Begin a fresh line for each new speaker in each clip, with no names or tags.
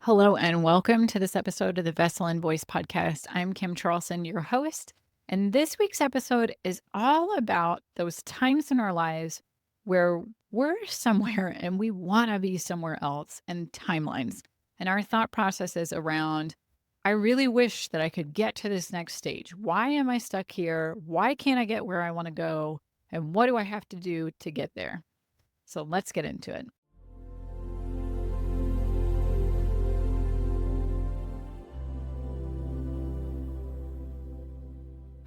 Hello and welcome to this episode of the Vessel and Voice podcast. I'm Kim Charlson, your host. And this week's episode is all about those times in our lives where we're somewhere and we want to be somewhere else, and timelines and our thought processes around, I really wish that I could get to this next stage. Why am I stuck here? Why can't I get where I want to go? And what do I have to do to get there? So let's get into it.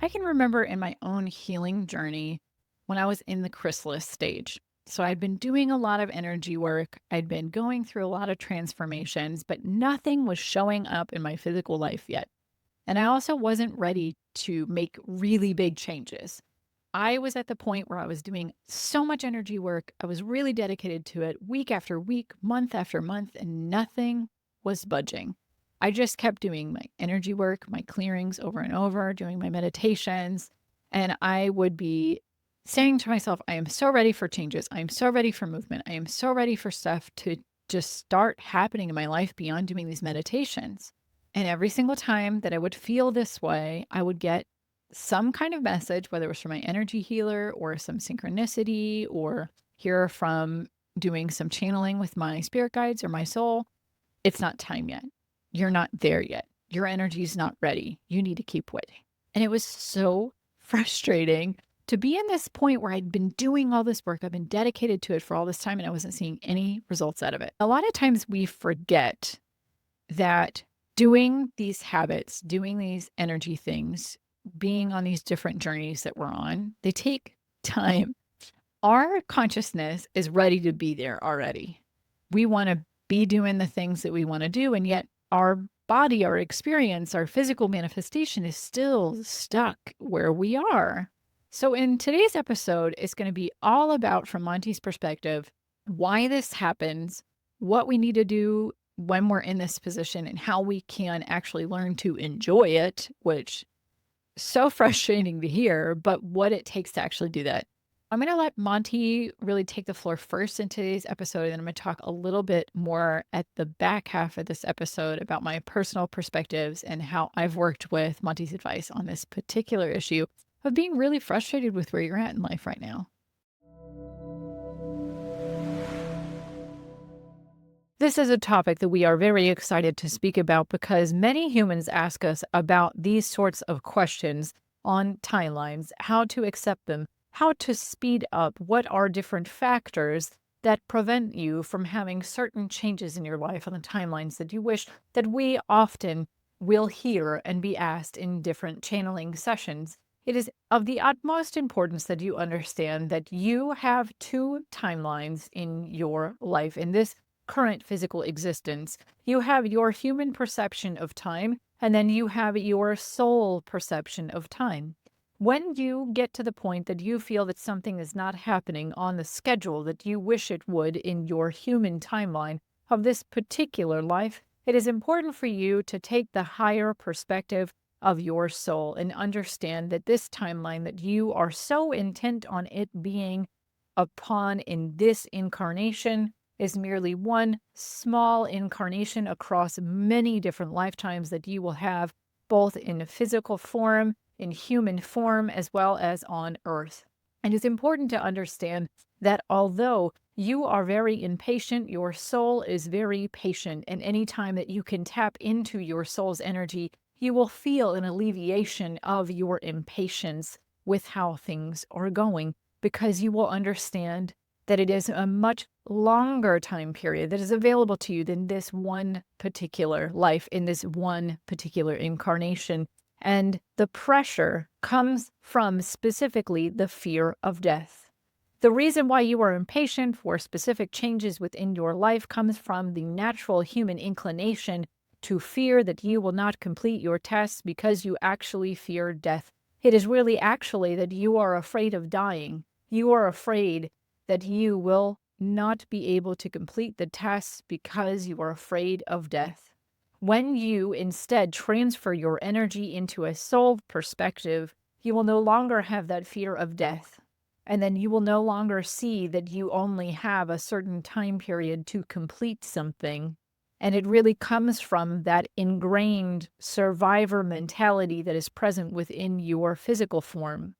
I can remember in my own healing journey when I was in the chrysalis stage. So I'd been doing a lot of energy work. I'd been going through a lot of transformations, but nothing was showing up in my physical life yet. And I also wasn't ready to make really big changes. I was at the point where I was doing so much energy work. I was really dedicated to it week after week, month after month, and nothing was budging. I just kept doing my energy work, my clearings over and over, doing my meditations. And I would be saying to myself, I am so ready for changes. I am so ready for movement. I am so ready for stuff to just start happening in my life beyond doing these meditations. And every single time that I would feel this way, I would get some kind of message, whether it was from my energy healer or some synchronicity or hear from doing some channeling with my spirit guides or my soul. It's not time yet. You're not there yet. Your energy is not ready. You need to keep waiting. And it was so frustrating to be in this point where I'd been doing all this work. I've been dedicated to it for all this time and I wasn't seeing any results out of it. A lot of times we forget that doing these habits, doing these energy things, being on these different journeys that we're on, they take time. Our consciousness is ready to be there already. We want to be doing the things that we want to do, and yet our body, our experience, our physical manifestation is still stuck where we are. So in today's episode, it's going to be all about, from Monty's perspective, why this happens, what we need to do when we're in this position, and how we can actually learn to enjoy it, which is so frustrating to hear, but what it takes to actually do that. I'm going to let Monty really take the floor first in today's episode, and then I'm going to talk a little bit more at the back half of this episode about my personal perspectives and how I've worked with Monty's advice on this particular issue of being really frustrated with where you're at in life right now. This is a topic that we are very excited to speak about because many humans ask us about these sorts of questions on timelines, how to accept them, how to speed up, what are different factors that prevent you from having certain changes in your life on the timelines that you wish, that we often will hear and be asked in different channeling sessions. It is of the utmost importance that you understand that you have two timelines in your life, in this current physical existence. You have your human perception of time, and then you have your soul perception of time. When you get to the point that you feel that something is not happening on the schedule that you wish it would in your human timeline of this particular life, it is important for you to take the higher perspective of your soul and understand that this timeline that you are so intent on it being upon in this incarnation is merely one small incarnation across many different lifetimes that you will have, both in physical form, in human form, as well as on earth. And it's important to understand that although you are very impatient, your soul is very patient. And any time that you can tap into your soul's energy, you will feel an alleviation of your impatience with how things are going, because you will understand that it is a much longer time period that is available to you than this one particular life in this one particular incarnation. And the pressure comes from specifically the fear of death. The reason why you are impatient for specific changes within your life comes from the natural human inclination to fear that you will not complete your tests because you actually fear death. It is really actually that you are afraid of dying. You are afraid that you will not be able to complete the tests because you are afraid of death. When you instead transfer your energy into a soul perspective, you will no longer have that fear of death. And then you will no longer see that you only have a certain time period to complete something. And it really comes from that ingrained survivor mentality that is present within your physical form.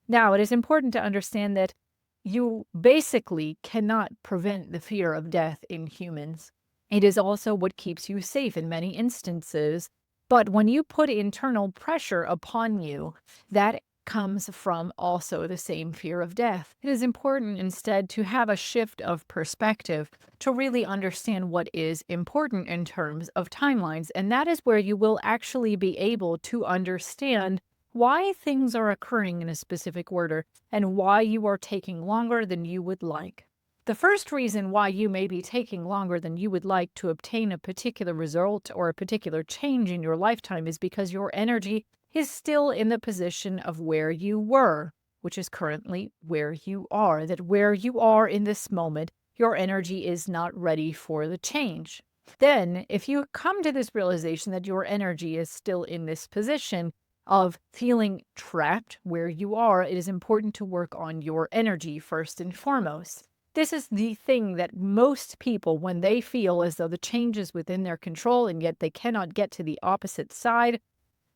Now, it is important to understand that you basically cannot prevent the fear of death in humans. It is also what keeps you safe in many instances. But when you put internal pressure upon you, that comes from also the same fear of death. It is important instead to have a shift of perspective to really understand what is important in terms of timelines. And that is where you will actually be able to understand why things are occurring in a specific order and why you are taking longer than you would like. The first reason why you may be taking longer than you would like to obtain a particular result or a particular change in your lifetime is because your energy is still in the position of where you were, which is currently where you are. That where you are in this moment, your energy is not ready for the change. Then, if you come to this realization that your energy is still in this position of feeling trapped where you are, it is important to work on your energy first and foremost. This is the thing that most people, when they feel as though the change is within their control and yet they cannot get to the opposite side,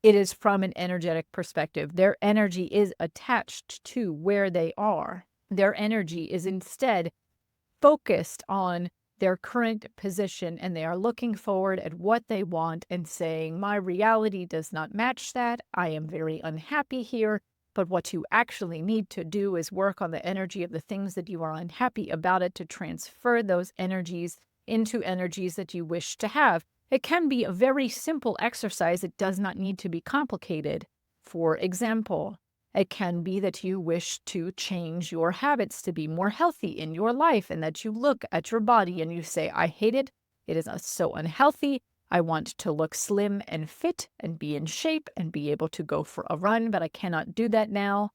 it is from an energetic perspective. Their energy is attached to where they are. Their energy is instead focused on their current position, and they are looking forward at what they want and saying, my reality does not match that. I am very unhappy here. But what you actually need to do is work on the energy of the things that you are unhappy about it to transfer those energies into energies that you wish to have. It can be a very simple exercise. It does not need to be complicated. For example, it can be that you wish to change your habits to be more healthy in your life and that you look at your body and you say, I hate it. It is so unhealthy. I want to look slim and fit and be in shape and be able to go for a run, but I cannot do that now.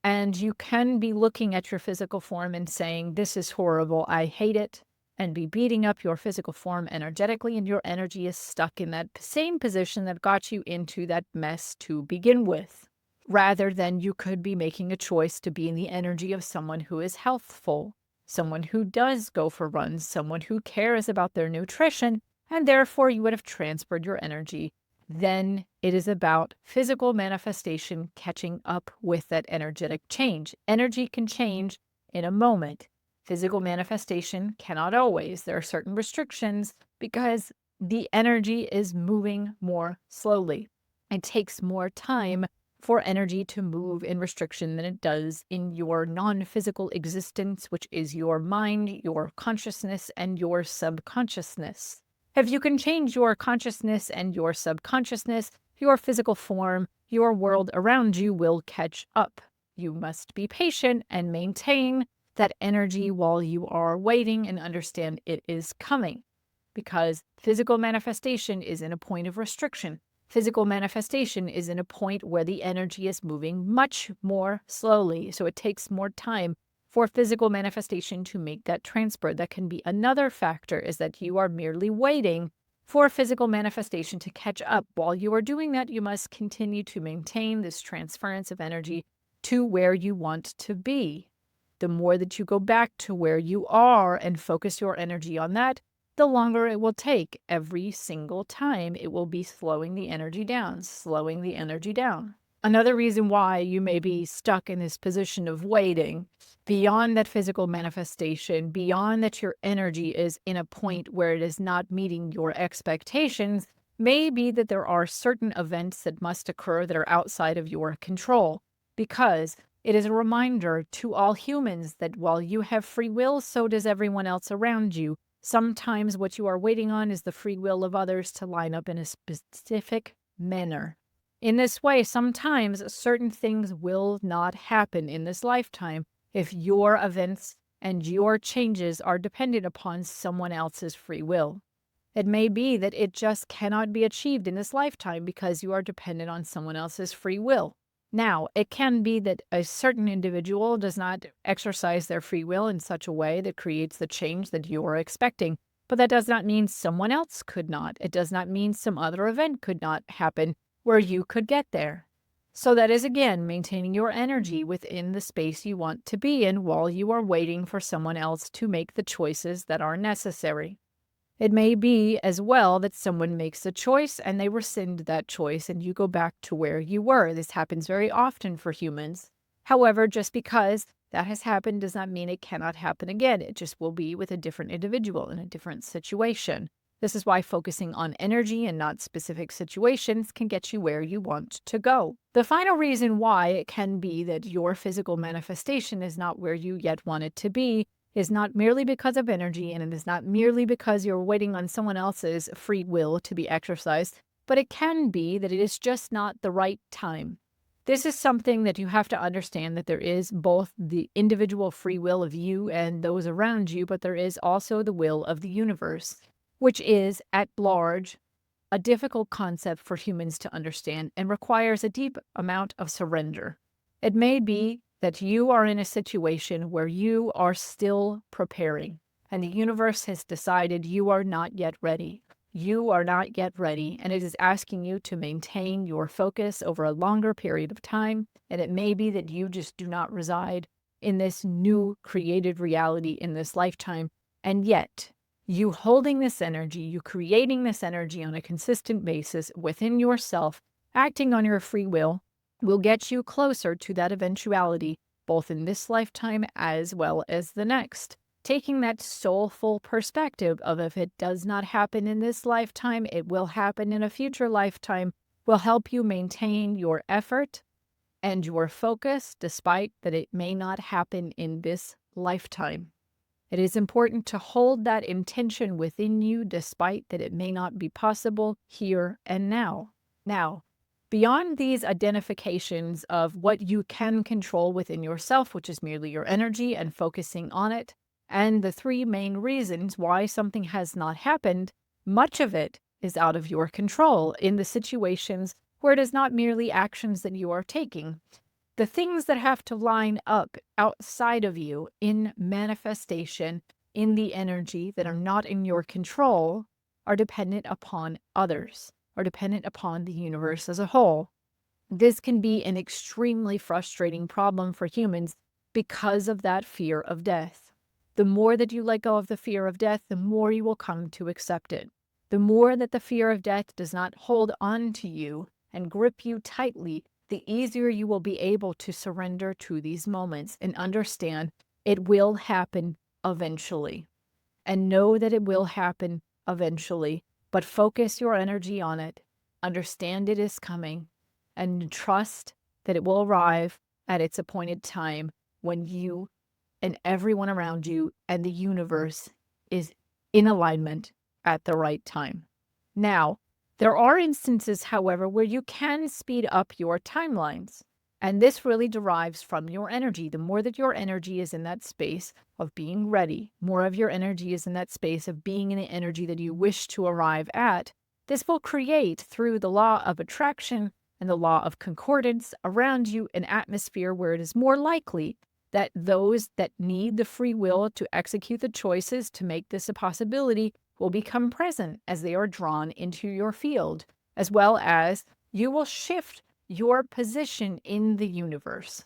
And you can be looking at your physical form and saying, this is horrible. I hate it. And be beating up your physical form energetically, and your energy is stuck in that same position that got you into that mess to begin with. Rather than you could be making a choice to be in the energy of someone who is healthful, someone who does go for runs, someone who cares about their nutrition, and therefore you would have transferred your energy. Then it is about physical manifestation catching up with that energetic change. Energy can change in a moment. Physical manifestation cannot always. There are certain restrictions because the energy is moving more slowly. It takes more time for energy to move in restriction than it does in your non-physical existence, which is your mind, your consciousness, and your subconsciousness. If you can change your consciousness and your subconsciousness, your physical form, your world around you will catch up. You must be patient and maintain that energy while you are waiting and understand it is coming, because physical manifestation is in a point of restriction. Physical manifestation is in a point where the energy is moving much more slowly, so it takes more time for physical manifestation to make that transfer. That can be another factor, is that you are merely waiting for physical manifestation to catch up. While you are doing that, you must continue to maintain this transference of energy to where you want to be. The more that you go back to where you are and focus your energy on that, the longer it will take. Every single time it will be slowing the energy down, slowing the energy down. Another reason why you may be stuck in this position of waiting, beyond that physical manifestation, beyond that your energy is in a point where it is not meeting your expectations, may be that there are certain events that must occur that are outside of your control, because it is a reminder to all humans that while you have free will, so does everyone else around you. Sometimes what you are waiting on is the free will of others to line up in a specific manner. In this way, sometimes certain things will not happen in this lifetime if your events and your changes are dependent upon someone else's free will. It may be that it just cannot be achieved in this lifetime because you are dependent on someone else's free will. Now, it can be that a certain individual does not exercise their free will in such a way that creates the change that you are expecting, but that does not mean someone else could not. It does not mean some other event could not happen where you could get there. So that is, again, maintaining your energy within the space you want to be in while you are waiting for someone else to make the choices that are necessary. It may be as well that someone makes a choice and they rescind that choice and you go back to where you were. This happens very often for humans. However, just because that has happened does not mean it cannot happen again. It just will be with a different individual in a different situation. This is why focusing on energy and not specific situations can get you where you want to go. The final reason why it can be that your physical manifestation is not where you yet want it to be is not merely because of energy, and it is not merely because you're waiting on someone else's free will to be exercised, but it can be that it is just not the right time. This is something that you have to understand, that there is both the individual free will of you and those around you, but there is also the will of the universe, which is, at large, a difficult concept for humans to understand and requires a deep amount of surrender. It may be that you are in a situation where you are still preparing, and the universe has decided you are not yet ready. You are not yet ready, and it is asking you to maintain your focus over a longer period of time. And it may be that you just do not reside in this new created reality in this lifetime. And yet, you holding this energy, you creating this energy on a consistent basis within yourself, acting on your free will get you closer to that eventuality, both in this lifetime as well as the next. Taking that soulful perspective of, if it does not happen in this lifetime, it will happen in a future lifetime, will help you maintain your effort and your focus despite that it may not happen in this lifetime. It is important to hold that intention within you despite that it may not be possible here and now. Now, beyond these identifications of what you can control within yourself, which is merely your energy and focusing on it, and the three main reasons why something has not happened, much of it is out of your control in the situations where it is not merely actions that you are taking. The things that have to line up outside of you in manifestation, in the energy that are not in your control, are dependent upon others, are dependent upon the universe as a whole. This can be an extremely frustrating problem for humans because of that fear of death. The more that you let go of the fear of death, the more you will come to accept it. The more that the fear of death does not hold on to you and grip you tightly, the easier you will be able to surrender to these moments and understand it will happen eventually. And know that it will happen eventually, but focus your energy on it. Understand it is coming, and trust that it will arrive at its appointed time when you and everyone around you and the universe is in alignment at the right time. Now, there are instances, however, where you can speed up your timelines. And this really derives from your energy. The more that your energy is in that space of being ready, more of your energy is in that space of being in the energy that you wish to arrive at, this will create, through the law of attraction and the law of concordance, around you an atmosphere where it is more likely that those that need the free will to execute the choices to make this a possibility will become present as they are drawn into your field, as well as you will shift your position in the universe.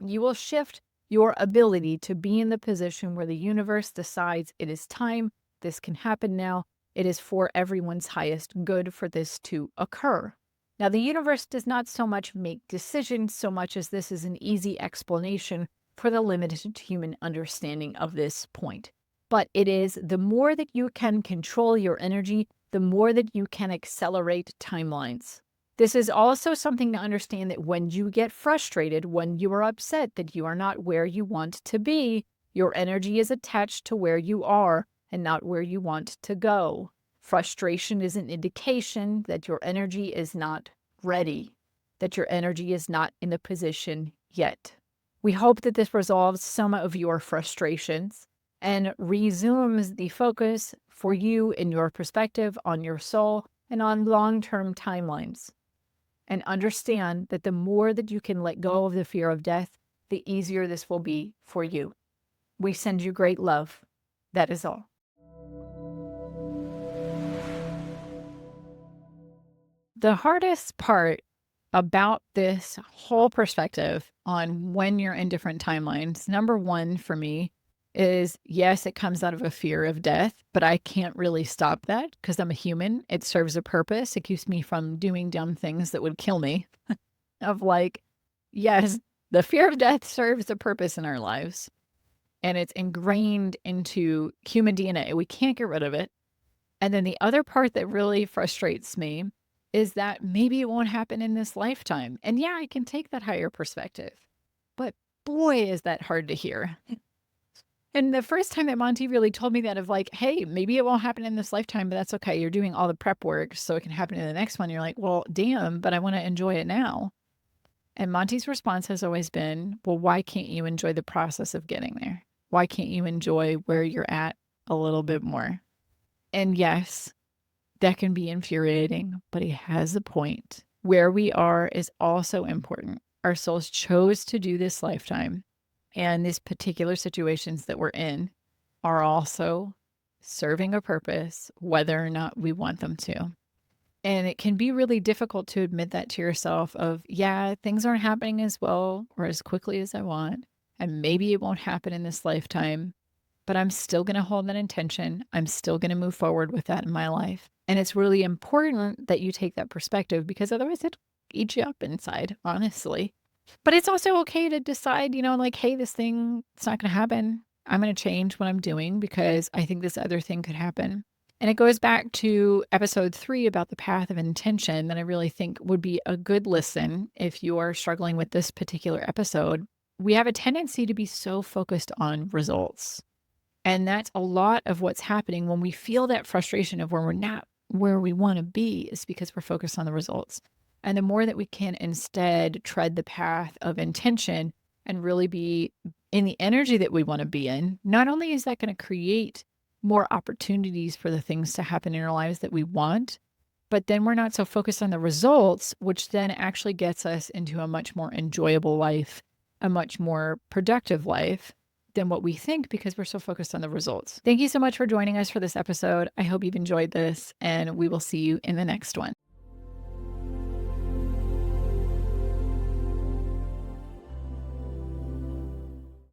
You will shift your ability to be in the position where the universe decides it is time, this can happen now, it is for everyone's highest good for this to occur. Now, the universe does not so much make decisions so much as this is an easy explanation for the limited human understanding of this point. But it is the more that you can control your energy, the more that you can accelerate timelines. This is also something to understand, that when you get frustrated, when you are upset that you are not where you want to be, your energy is attached to where you are and not where you want to go. Frustration is an indication that your energy is not ready, that your energy is not in the position yet. We hope that this resolves some of your frustrations and resumes the focus for you in your perspective on your soul and on long-term timelines. And understand that the more that you can let go of the fear of death, the easier this will be for you. We send you great love. That is all. The hardest part about this whole perspective on when you're in different timelines, number one for me, is yes, it comes out of a fear of death, but I can't really stop that because I'm a human. It serves a purpose. It keeps me from doing dumb things that would kill me. Of like, yes, the fear of death serves a purpose in our lives and it's ingrained into human DNA. We can't get rid of it. And then the other part that really frustrates me is that maybe it won't happen in this lifetime. And yeah, I can take that higher perspective. But boy, is that hard to hear. And the first time that Monty really told me that of like, hey, maybe it won't happen in this lifetime, but that's okay. You're doing all the prep work so it can happen in the next one. You're like, well, damn, but I want to enjoy it now. And Monty's response has always been, well, why can't you enjoy the process of getting there? Why can't you enjoy where you're at a little bit more? And yes, that can be infuriating, but he has a point. Where we are is also important. Our souls chose to do this lifetime, and these particular situations that we're in are also serving a purpose, whether or not we want them to. And it can be really difficult to admit that to yourself of, yeah, things aren't happening as well or as quickly as I want. And maybe it won't happen in this lifetime, but I'm still going to hold that intention. I'm still going to move forward with that in my life. And it's really important that you take that perspective because otherwise it eats you up inside, honestly. But it's also okay to decide, like, hey, this thing, it's not going to happen. I'm going to change what I'm doing because I think this other thing could happen. And it goes back to episode 3 about the path of intention that I really think would be a good listen if you are struggling with this particular episode. We have a tendency to be so focused on results. And that's a lot of what's happening when we feel that frustration of where we're not where we want to be is because we're focused on the results. And the more that we can instead tread the path of intention and really be in the energy that we want to be in, not only is that going to create more opportunities for the things to happen in our lives that we want, but then we're not so focused on the results, which then actually gets us into a much more enjoyable life, a much more productive life than what we think because we're so focused on the results. Thank you so much for joining us for this episode. I hope you've enjoyed this, and we will see you in the next one.